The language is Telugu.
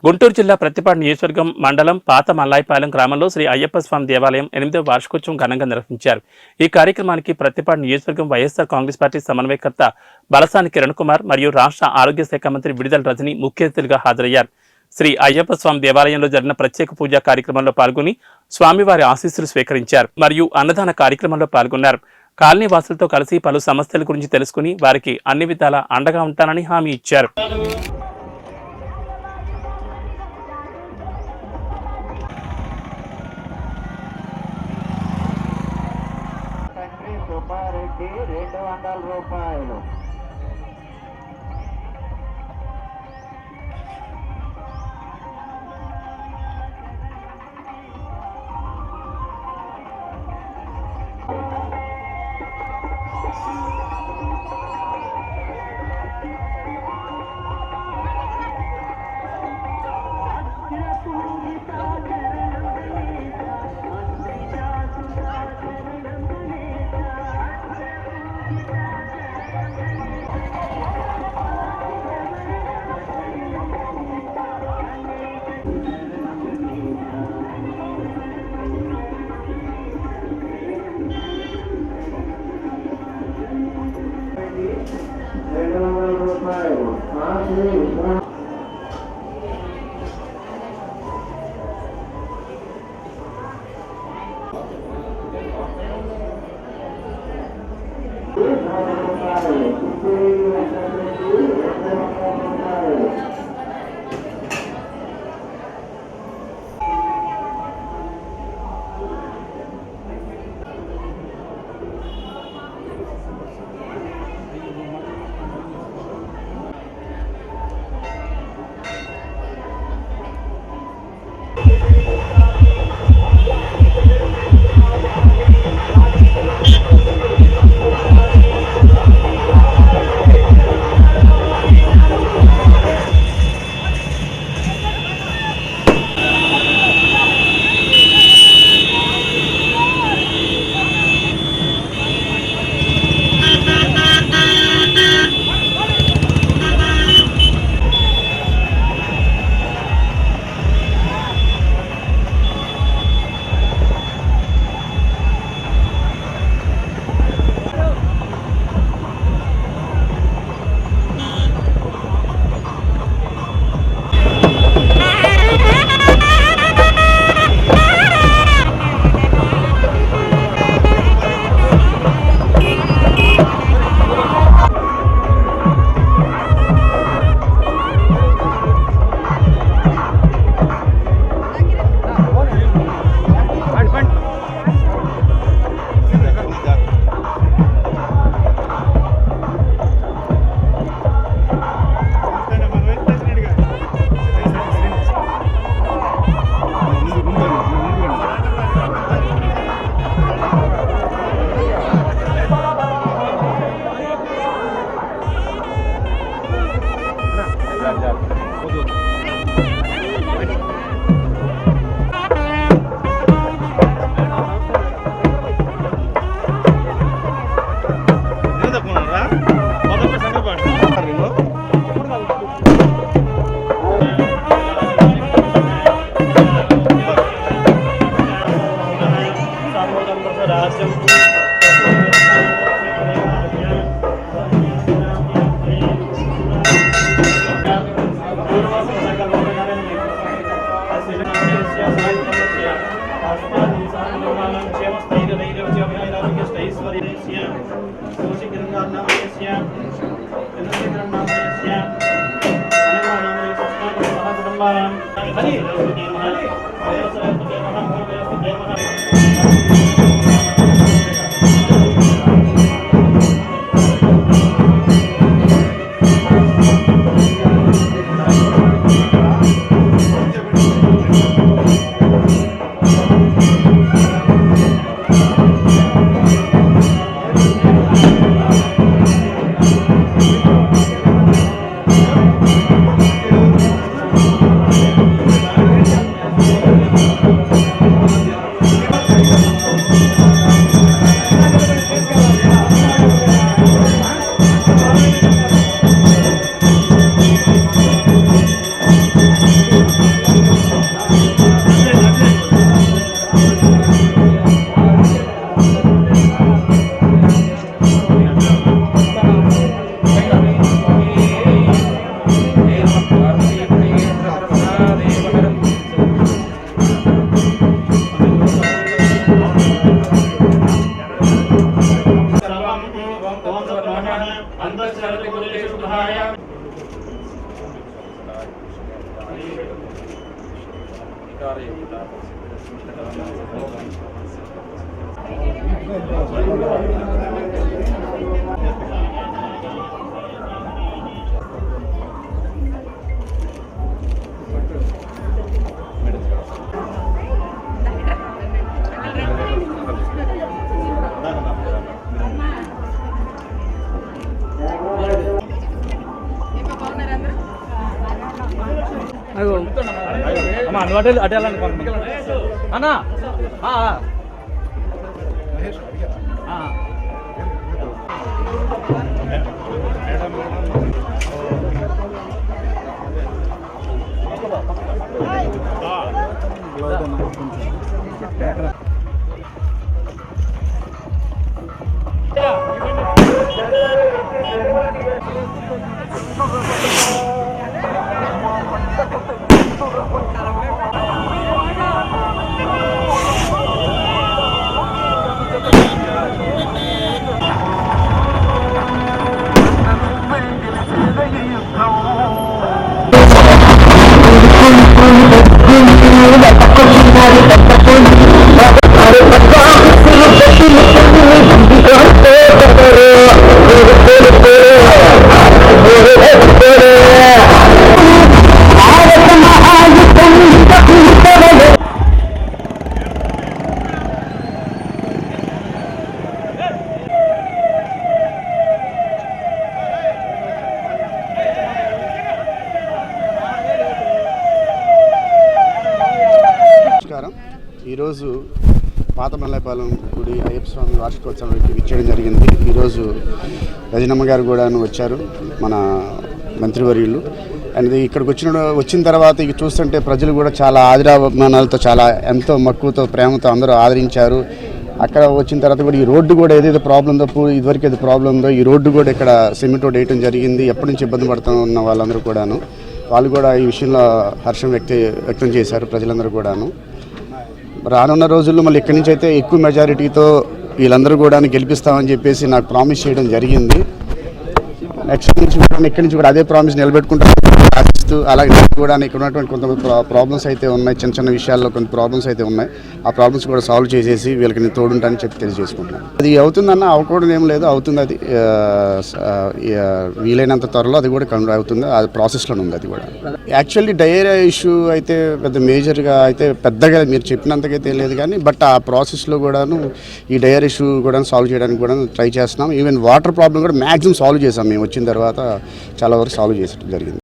గుంటూరు జిల్లా ప్రత్తిపాడు నియోజకవర్గం మండలం పాత మల్లాయిపాలెం గ్రామంలో శ్రీ అయ్యప్ప స్వామి దేవాలయం 8వ వార్షికోత్సవం ఘనంగా నిర్వహించారు. ఈ కార్యక్రమానికి ప్రత్తిపాడు నియోజకవర్గం వైఎస్ఆర్ కాంగ్రెస్ పార్టీ సమన్వయకర్త బలసాని కిరణ్ కుమార్ మరియు రాష్ట్ర ఆరోగ్య శాఖ మంత్రి విడుదల రజని ముఖ్య అతిథులుగా హాజరయ్యారు. శ్రీ అయ్యప్ప స్వామి దేవాలయంలో జరిగిన ప్రత్యేక పూజా కార్యక్రమంలో పాల్గొని స్వామివారి ఆశీస్సులు స్వీకరించారు మరియు అన్నదాన కార్యక్రమంలో పాల్గొన్నారు. కాలనీ వాసులతో కలిసి పలు సమస్యల గురించి తెలుసుకుని వారికి అన్ని విధాలా అండగా ఉంటానని హామీ ఇచ్చారు. రూపాయలు ఈరోజు పాత మల్లాయపాలెం గుడి అయ్యప్ప స్వామి వార్షికోత్సవానికి విచ్చేయడం జరిగింది. ఈరోజు రజనమ్మ గారు కూడా వచ్చారు, మన మంత్రివర్యులు. అండ్ ఇక్కడికి వచ్చిన తర్వాత ఇక చూస్తుంటే ప్రజలు కూడా చాలా ఆదరాభిమానాలతో, చాలా ఎంతో మక్కువతో, ప్రేమతో అందరూ ఆదరించారు. అక్కడ వచ్చిన తర్వాత కూడా ఈ రోడ్డు కూడా ఏదైతే ప్రాబ్లం ఉందో, ఇదివరకు ఏదో ప్రాబ్లం ఉందో, ఈ రోడ్డు కూడా ఇక్కడ సిమెంట్ రోడ్ వేయడం జరిగింది. ఎప్పటి నుంచి ఇబ్బంది పడుతూ ఉన్న వాళ్ళందరూ కూడాను, వాళ్ళు కూడా ఈ విషయంలో హర్షం వ్యక్తం చేశారు. ప్రజలందరూ కూడాను రానున్న రోజుల్లో మళ్ళీ ఇక్కడి నుంచి అయితే ఎక్కువ మెజారిటీతో వీళ్ళందరూ కూడా గెలిపిస్తామని చెప్పేసి నాకు ప్రామిస్ చేయడం జరిగింది. నెక్స్ట్ నుంచి కూడా ఇక్కడి నుంచి కూడా అదే ప్రామిస్ నిలబెట్టుకుంటాను ఆశిస్తూ, అలాగే కూడా ఇక్కడ ఉన్నటువంటి కొంత ప్రాబ్లమ్స్ అయితే ఉన్నాయి, చిన్న చిన్న విషయాల్లో కొన్ని ప్రాబ్లమ్స్ అయితే ఉన్నాయి. ఆ ప్రాబ్లమ్స్ కూడా సాల్వ్ చేసేసి వీళ్ళకి నేను తోడుంటానని చెప్పి తెలియజేసుకుంటున్నాను. అది అవుతుందన్న అవ్వకూడదు ఏం లేదు, అవుతుంది. అది వీలైనంత త్వరలో అది కూడా అవుతుంది, అది ప్రాసెస్లో ఉంది. అది కూడా యాక్చువల్లీ డయేరియా ఇష్యూ అయితే పెద్ద మేజర్గా అయితే పెద్దగా మీరు చెప్పినంతకైతే లేదు, కానీ బట్ ఆ ప్రాసెస్లో కూడాను ఈ డయేరియా ఇష్యూ కూడా సాల్వ్ చేయడానికి కూడా ట్రై చేస్తున్నాం. ఈవెన్ వాటర్ ప్రాబ్లం కూడా మ్యాక్సిమం సాల్వ్ చేసాం. మేము వచ్చిన తర్వాత చాలా వరకు సాల్వ్ చేసడం జరిగింది.